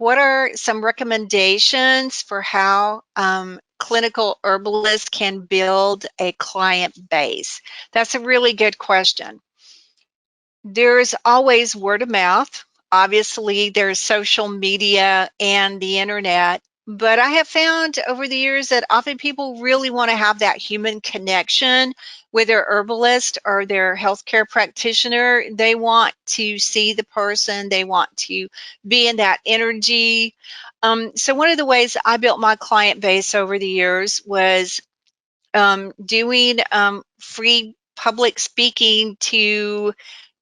what are some recommendations for how clinical herbalists can build a client base? That's a really good question. There's always word of mouth. Obviously, there's social media and the internet. But I have found over the years that often people really want to have that human connection with their herbalist or their healthcare practitioner. They want to see the person, they want to be in that energy. So, one of the ways I built my client base over the years was doing free public speaking to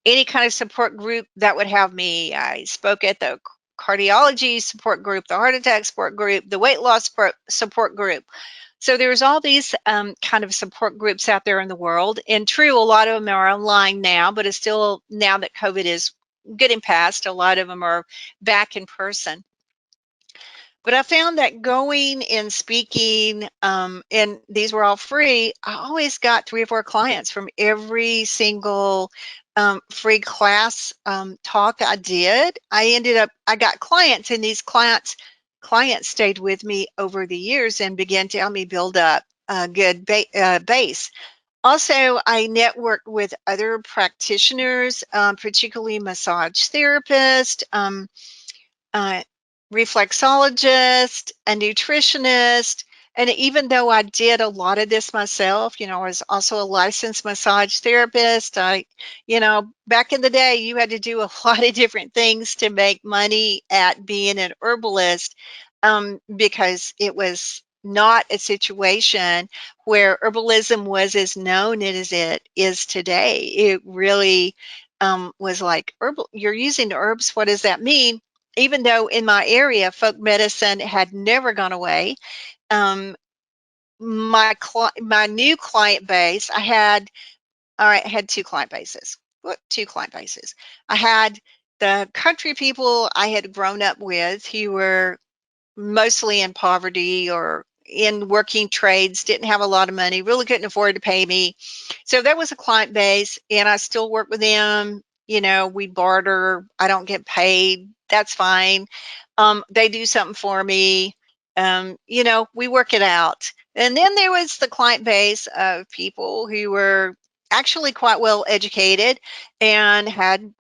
any kind of support group that would have me. I spoke at the cardiology support group, the heart attack support group, the weight loss support group. So there's all these kind of support groups out there in the world. And true, a lot of them are online now, but it's still, now that COVID is getting past, a lot of them are back in person. But I found that going and speaking, and these were all free, I always got 3 or 4 clients from every single free class talk I did. I got clients, and these clients stayed with me over the years and began to help me build up a good base. Also, I networked with other practitioners, particularly massage therapists, uh, reflexologist, a nutritionist. And even though I did a lot of this myself, I was also a licensed massage therapist. Back in the day, you had to do a lot of different things to make money at being an herbalist, because it was not a situation where herbalism was as known as it is today. It really was like, herbal, you're using herbs. What does that mean? Even though in my area, folk medicine had never gone away, um, my new client base, I had 2 client bases. What 2 client bases? I had the country people I had grown up with who were mostly in poverty or in working trades, didn't have a lot of money, really couldn't afford to pay me. So that was a client base, and I still work with them. We barter. I don't get paid. That's fine. They do something for me. We work it out. And then there was the client base of people who were actually quite well educated and had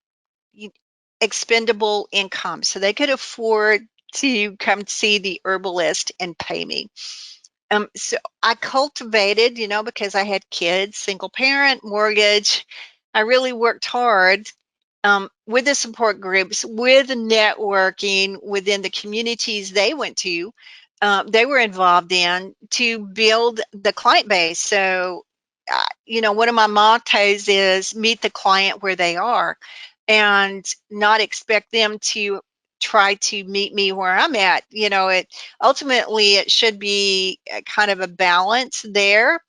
expendable income, so they could afford to come see the herbalist and pay me. So I cultivated, because I had kids, single parent, mortgage. I really worked hard with the support groups, with networking within the communities they went to, they were involved in, to build the client base. So, one of my mottos is meet the client where they are and not expect them to try to meet me where I'm at. Ultimately it should be a kind of a balance there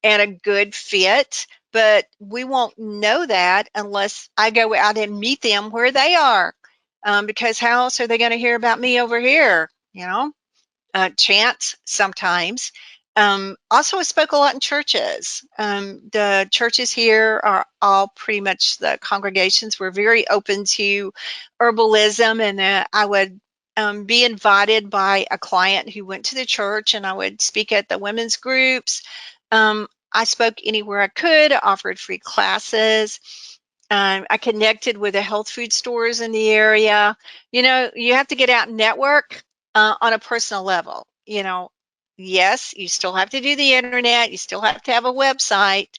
and a good fit, but we won't know that unless I go out and meet them where they are, because how else are they going to hear about me over here? Chance sometimes. Also, I spoke a lot in churches. The churches here are all pretty much, the congregations were very open to herbalism, and I would be invited by a client who went to the church, and I would speak at the women's groups. I spoke anywhere I could, offered free classes. I connected with the health food stores in the area. You have to get out and network on a personal level. Yes, you still have to do the internet, you still have to have a website,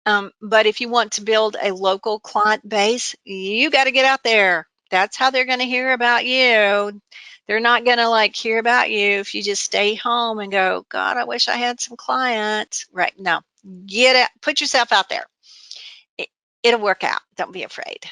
but if you want to build a local client base, you got to get out there. That's how they're going to hear about you. They're not going to hear about you if you just stay home and go, God, I wish I had some clients. Right? No, get it, put yourself out there. It'll work out. Don't be afraid.